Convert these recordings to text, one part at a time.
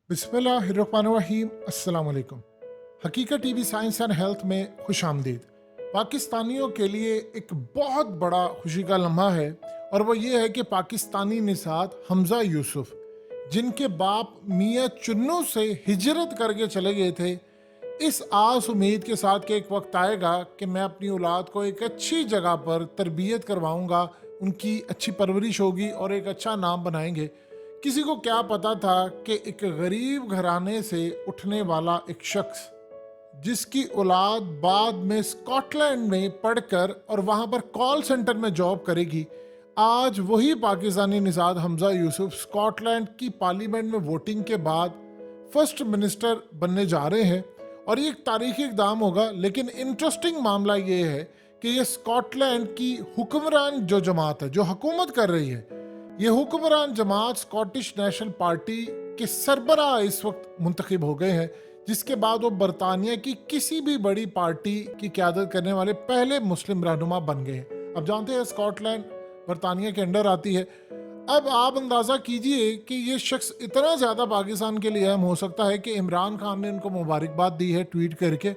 बिस्मिल्लाहिर्रहमानिर्रहीम। अस्सलाम वालेकुम। हकीकत टीवी साइंस एंड हेल्थ में खुश आमदीद। पाकिस्तानियों के लिए एक बहुत बड़ा खुशी का लम्हा है और वो ये है कि पाकिस्तानी निषाद हमजा यूसुफ, जिनके बाप मियाँ चुन्नू से हिजरत करके चले गए थे, इस आस उम्मीद के साथ कि एक वक्त आएगा कि मैं अपनी औलाद को एक अच्छी जगह पर तरबियत करवाऊंगा, उनकी अच्छी परवरिश होगी और एक अच्छा नाम बनाएंगे। किसी को क्या पता था कि एक गरीब घराने से उठने वाला एक शख्स, जिसकी औलाद बाद में स्कॉटलैंड में पढ़कर और वहाँ पर कॉल सेंटर में जॉब करेगी, आज वही पाकिस्तानी निषाद हमजा यूसुफ स्कॉटलैंड की पार्लियामेंट में वोटिंग के बाद फर्स्ट मिनिस्टर बनने जा रहे हैं। और ये एक तारीखी इकदाम होगा। लेकिन इंटरेस्टिंग मामला ये है कि ये स्कॉटलैंड की हुक्मरान जो जमात है, जो हुकूमत कर रही है, ये हुक्मरान जमात स्कॉटिश नेशनल पार्टी के सरबराह इस वक्त मुंतखब हो गए हैं, जिसके बाद वो बरतानिया की किसी भी बड़ी पार्टी की क़यादत करने वाले पहले मुस्लिम रहनुमा बन गए हैं। अब जानते हैं स्कॉटलैंड बरतानिया के अंडर आती है। अब आप अंदाज़ा कीजिए कि ये शख्स इतना ज़्यादा पाकिस्तान के लिए अहम हो सकता है कि इमरान खान ने इनको मुबारकबाद दी है ट्वीट करके।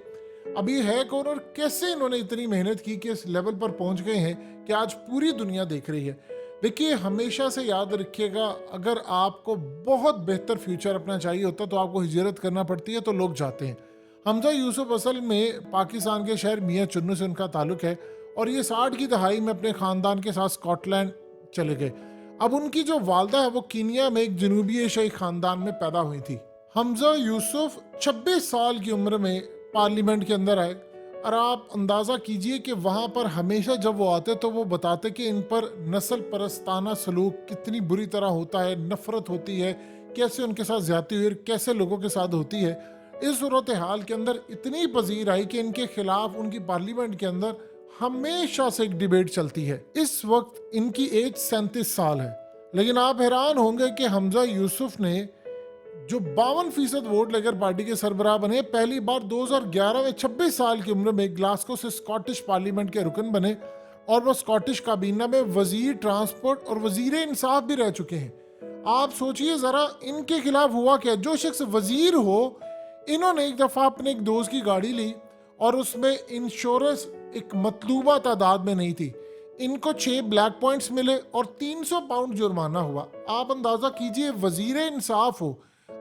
अब ये है कौन और कैसे इन्होंने इतनी मेहनत की कि इस लेवल पर पहुंच गए हैं कि आज पूरी दुनिया देख रही है। देखिए, हमेशा से याद रखिएगा, अगर आपको बहुत बेहतर फ्यूचर अपना चाहिए होता तो आपको हिजरत करना पड़ती है, तो लोग जाते हैं। हमजा यूसुफ असल में पाकिस्तान के शहर मियाँ चुन्नू से उनका ताल्लुक है और ये 60 की दहाई में अपने ख़ानदान के साथ स्कॉटलैंड चले गए। अब उनकी जो वालदा है वो कीनिया में एक जनूबी एशियाई ख़ानदान में पैदा हुई थी। हमजा यूसुफ 26 साल की उम्र में पार्लियामेंट के अंदर आए और आप अंदाज़ा कीजिए कि वहाँ पर हमेशा जब वो आते तो वो बताते कि इन पर नस्ल परस्ताना सलूक कितनी बुरी तरह होता है, नफरत होती है, कैसे उनके साथ ज्यादती हुई, कैसे लोगों के साथ होती है। इस सूरत हाल के अंदर इतनी पजीर आई कि इनके खिलाफ उनकी पार्लियामेंट के अंदर हमेशा से एक डिबेट चलती है। इस वक्त इनकी एज 37 साल है। लेकिन आप हैरान होंगे कि हमजा यूसुफ ने जो 52% वोट लेकर पार्टी के सरबराह बने, पहली बार 2011 में 26 साल की उम्र में ग्लासगो से स्कॉटिश पार्लियामेंट के रुकन बने और वो स्कॉटिश काबीना में वजीर ट्रांसपोर्ट और वजीर इंसाफ भी रह चुके हैं। आप सोचिए जरा, इनके खिलाफ हुआ क्या। जो शख्स वजीर हो, इन्होंने एक दफ़ा अपने एक दोस्त की गाड़ी ली और उसमें इंश्योरेंस एक मतलूबा तादाद में नहीं थी। इनको 6 ब्लैक पॉइंट्स मिले और 300 पाउंड जुर्माना हुआ। आप अंदाजा कीजिए, वजीर इंसाफ हो,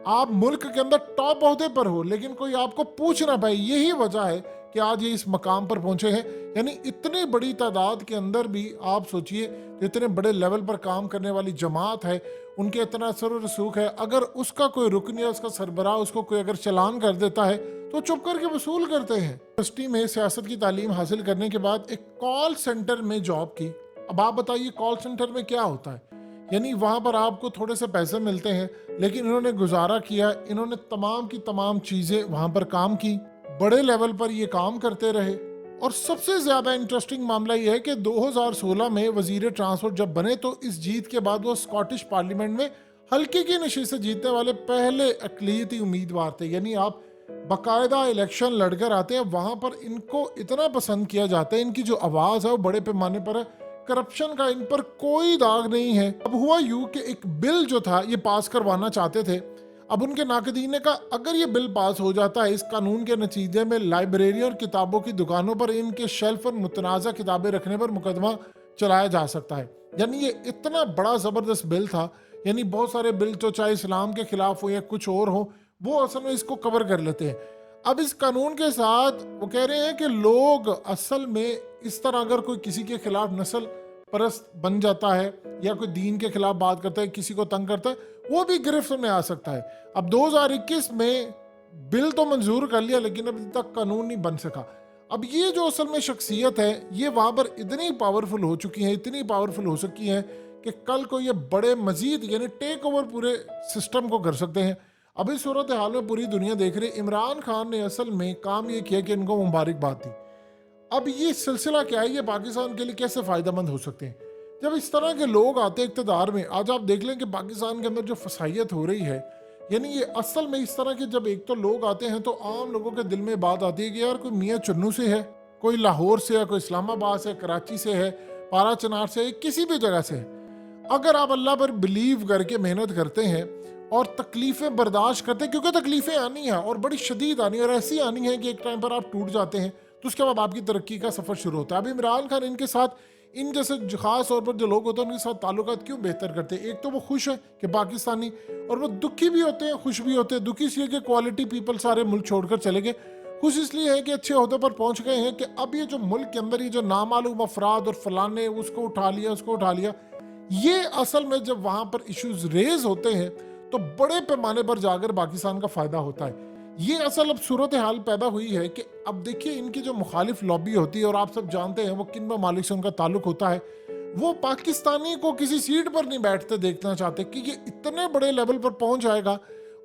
आप मुल्क के अंदर टॉप ओहदे पर हो, लेकिन कोई आपको पूछ ना पाए। यही वजह है कि आज ये इस मकाम पर पहुंचे हैं। यानी इतनी बड़ी तादाद के अंदर भी आप सोचिए, इतने बड़े लेवल पर काम करने वाली जमात है, उनके इतना असर और रसूख है, अगर उसका कोई रुकन या उसका सरबराह उसको कोई अगर चलान कर देता है तो चुप करके वसूल करते हैं। यूनिवर्सिटी में सियासत की तालीम हासिल करने के बाद एक कॉल सेंटर में जॉब की। अब आप बताइए, कॉल सेंटर में क्या होता है। यानी वहाँ पर आपको थोड़े से पैसे मिलते हैं, लेकिन इन्होंने गुजारा किया, इन्होंने तमाम की तमाम चीज़ें वहाँ पर काम की, बड़े लेवल पर ये काम करते रहे। और सबसे ज़्यादा इंटरेस्टिंग मामला ये है कि 2016 में वजीर ट्रांसपोर्ट जब बने तो इस जीत के बाद वो स्कॉटिश पार्लियामेंट में हल्के की नशीब से जीतने वाले पहले अक़लियती उम्मीदवार थे। यानी आप बाकायदा इलेक्शन लड़कर आते हैं, वहाँ पर इनको इतना पसंद किया जाता है, इनकी जो आवाज़ है वो बड़े पैमाने पर है, करप्शन का इन पर कोई दाग नहीं है। अब हुआ यूं कि एक बिल जो था ये पास करवाना चाहते थे। अब उनके नाकदीन ने कहा, अगर ये बिल पास हो जाता है, इस कानून के नतीजे में लाइब्रेरी और किताबों की दुकानों पर इनके शेल्फ पर मुतनाज़ा किताबें रखने पर मुकदमा चलाया जा सकता है। यानी ये इतना बड़ा ज़बरदस्त बिल था। यानी बहुत सारे बिल तो चाहे इस्लाम के खिलाफ हो या कुछ और हो, वो असल में इसको कवर कर लेते हैं। अब इस कानून के साथ वो कह रहे हैं कि लोग असल में इस तरह अगर कोई किसी के खिलाफ नस्ल परस्त बन जाता है या कोई दीन के खिलाफ बात करता है, किसी को तंग करता है, वो भी गिरफ्त में आ सकता है। अब 2021 में बिल तो मंजूर कर लिया, लेकिन अभी तक कानून नहीं बन सका। अब ये जो असल में शख्सियत है, ये वहाँ पर इतनी पावरफुल हो चुकी हैं, इतनी पावरफुल हो सकी हैं कि कल को ये बड़े मजीद यानी टेक ओवर पूरे सिस्टम को कर सकते हैं। अब इस सूरत हाल में पूरी दुनिया देख रही है। इमरान खान ने असल में काम ये किया कि इनको मुबारकबाद दी। अब ये सिलसिला क्या है, ये पाकिस्तान के लिए कैसे फ़ायदेमंद हो सकते हैं जब इस तरह के लोग आते हैं इक़्तिदार में। आज आप देख लें कि पाकिस्तान के अंदर जो फसाइयत हो रही है, यानी ये असल में इस तरह के जब एक तो लोग आते हैं तो आम लोगों के दिल में बात आती है कि यार कोई मियाँ चुन्नू से है, कोई लाहौर से है, कोई इस्लामाबाद से, कराची से है, पारा चनार से है, किसी भी जगह से है। अगर आप अल्लाह पर बिलीव करके मेहनत करते हैं और तकलीफ़ें बर्दाश्त करते हैं, क्योंकि तकलीफ़ें आनी हैं और बड़ी शदीद आनी है और ऐसी आनी है कि एक टाइम पर आप टूट जाते हैं, तो उसके बाद आपकी तरक्की का सफ़र शुरू होता है। अब इमरान खान इनके साथ, इन जैसे ख़ास तौर पर जो लोग होते हैं उनके साथ ताल्लुकात क्यों बेहतर करते हैं? एक तो वो खुश है कि पाकिस्तानी, और वो दुखी भी होते हैं, खुश भी होते हैं। दुखी इसलिए कि क्वालिटी पीपल सारे मुल्क छोड़कर चले गए, खुश इसलिए है कि अच्छे ओहदे पर पहुंच गए हैं कि अब ये जो मुल्क के अंदर ये जो नामालूम अफराद और फलाने उसको उठा लिया उसको उठा लिया, ये असल में जब वहाँ पर इश्यूज रेज होते हैं तो बड़े पैमाने पर जाकर पाकिस्तान का फ़ायदा होता है। ये असल अब सूरत हाल पैदा हुई है कि अब देखिए इनकी जो मुखालिफ लॉबी होती है, और आप सब जानते हैं वो किन ममालिक से उनका ताल्लुक होता है, वो पाकिस्तानी को किसी सीट पर नहीं बैठते देखना चाहते कि ये इतने बड़े लेवल पर पहुंच जाएगा।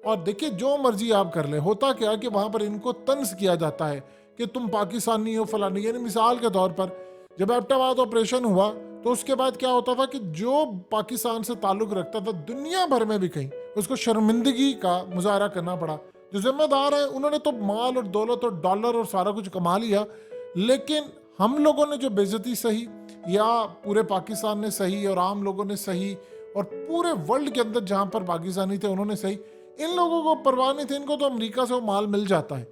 और देखिए जो मर्जी आप कर ले, होता क्या कि वहाँ पर इनको तंज किया जाता है कि तुम पाकिस्तानी हो फलानी। यानी मिसाल के तौर पर जब एबटाबाद ऑपरेशन हुआ तो उसके बाद क्या होता था कि जो पाकिस्तान से ताल्लुक रखता था दुनिया भर में भी कहीं उसको शर्मिंदगी का मुजाहरा करना पड़ा। जो जिम्मेदार है उन्होंने तो माल और दौलत और डॉलर और सारा कुछ कमा लिया, लेकिन हम लोगों ने जो बेइज्जती सही, या पूरे पाकिस्तान ने सही और आम लोगों ने सही, और पूरे वर्ल्ड के अंदर जहाँ पर पाकिस्तानी थे उन्होंने सही, इन लोगों को परवाह नहीं थी। इनको तो अमेरिका से वो माल मिल जाता है।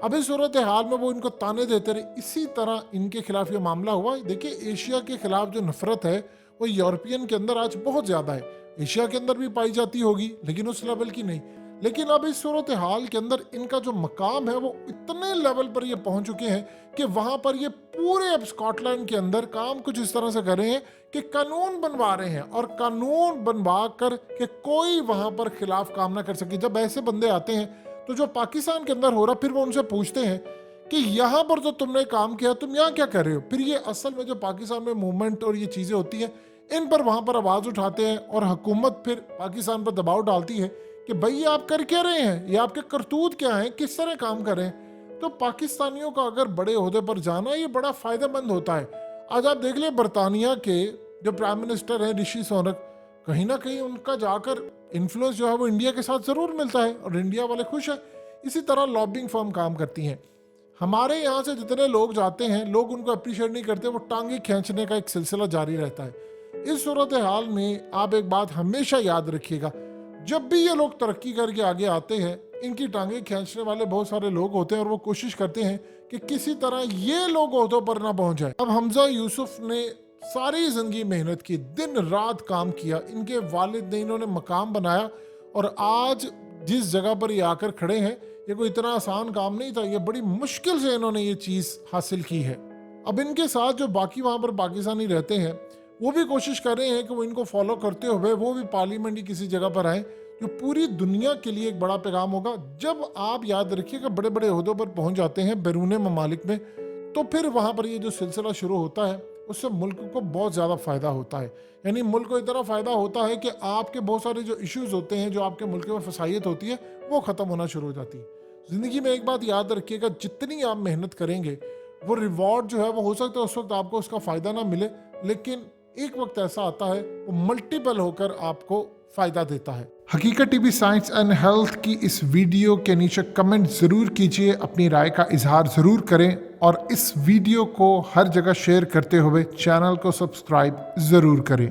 अब इस सूरत हाल में वो इनको ताने देते रहे, इसी तरह इनके खिलाफ ये मामला हुआ। देखिए एशिया के खिलाफ जो नफरत है वो यूरोपियन के अंदर आज बहुत ज़्यादा है। एशिया के अंदर भी पाई जाती होगी लेकिन उस लेवल की नहीं। लेकिन अब इस सूरत हाल के अंदर इनका जो मकाम है वो इतने लेवल पर ये पहुंच चुके हैं कि वहाँ पर ये पूरे अब स्कॉटलैंड के अंदर काम कुछ इस तरह से कर रहे हैं कि कानून बनवा रहे हैं, और कानून बनवा कर कि कोई वहाँ पर खिलाफ काम ना कर सके। जब ऐसे बंदे आते हैं तो जो पाकिस्तान के अंदर हो रहा, फिर वो उनसे पूछते हैं कि यहाँ पर तो तुमने काम किया, तुम यहाँ क्या कर रहे हो? फिर ये असल में जो पाकिस्तान में मूवमेंट और ये चीज़ें होती हैं, इन पर वहाँ पर आवाज़ उठाते हैं, और हुकूमत फिर पाकिस्तान पर दबाव डालती है कि भाई ये आप कर क्या रहे हैं, ये आपके करतूत क्या हैं, किस तरह काम कर रहे हैं। तो पाकिस्तानियों का अगर बड़े ओहदे पर जाना ये बड़ा फ़ायदेमंद होता है। आज आप देख लें बरतानिया के जो प्राइम मिनिस्टर हैं ऋषि सुनक, कहीं ना कहीं उनका जाकर इन्फ्लुएंस जो है वो इंडिया के साथ ज़रूर मिलता है और इंडिया वाले खुश हैं। इसी तरह लॉबिंग फर्म काम करती हैं। हमारे यहाँ से जितने लोग जाते हैं लोग उनको अप्रिशिएट नहीं करते, वो टांगे खींचने का एक सिलसिला जारी रहता है। इस सूरत हाल में आप एक बात हमेशा याद रखिएगा, जब भी ये लोग तरक्की करके आगे आते हैं इनकी टांगे खींचने वाले बहुत सारे लोग होते हैं, और वो कोशिश करते हैं कि किसी तरह ये लोग ओहदों पर ना पहुंच जाए। अब हमजा यूसुफ ने सारी जिंदगी मेहनत की, दिन रात काम किया, इनके वालिद ने इन्होंने मकाम बनाया, और आज जिस जगह पर ये आकर खड़े हैं ये कोई इतना आसान काम नहीं था, ये बड़ी मुश्किल से इन्होंने ये चीज़ हासिल की है। अब इनके साथ जो बाकी वहाँ पर पाकिस्तानी रहते हैं वो भी कोशिश कर रहे हैं कि वो इनको फॉलो करते हुए वो भी पार्लियामेंट की किसी जगह पर आए, जो पूरी दुनिया के लिए एक बड़ा पैगाम होगा। जब आप याद रखिएगा बड़े बड़े ओहदों पर पहुँच जाते हैं बैरून ममालिक में, तो फिर वहाँ पर ये जो सिलसिला शुरू होता है उससे मुल्क को बहुत ज़्यादा फ़ायदा होता है। यानी मुल्क को इतना फ़ायदा होता है कि आपके बहुत सारे जो इश्यूज़ होते हैं, जो आपके मुल्क में फसाइयत होती है, वो ख़त्म होना शुरू हो जाती है। ज़िंदगी में एक बात याद रखिएगा, जितनी आप मेहनत करेंगे वो रिवॉर्ड जो है वो हो सकता है उस वक्त आपको उसका फ़ायदा ना मिले, लेकिन एक वक्त ऐसा आता है वो मल्टीपल होकर आपको फ़ायदा देता है। हकीकत टीवी साइंस एंड हेल्थ की इस वीडियो के नीचे कमेंट ज़रूर कीजिए, अपनी राय का इजहार ज़रूर करें, और इस वीडियो को हर जगह शेयर करते हुए चैनल को सब्सक्राइब ज़रूर करें।